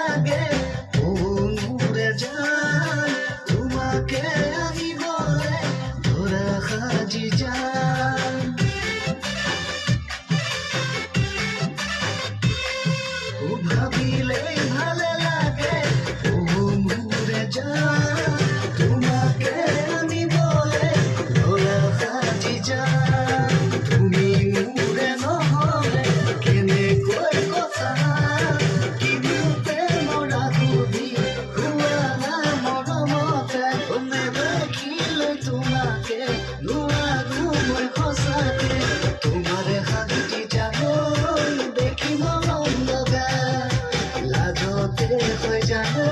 লাগে ও নূরে জান তোমাকে আমি বলে ধরা হাজি জান ও ভাবিলে ভালো লাগে ও নূরে জান তোমাকে আমি বলে ধরা হাজি জান তুমি নূরে নহলে কেনে কই কথা কিনুতে মরা গুদি খুয়ালা মরমতে তুমি দেখিলে তোমাকে নোৱাৰো মই সঁচাকে তোমাৰে হাজি জান দেখি মন লগা লাজতে হৈ জানো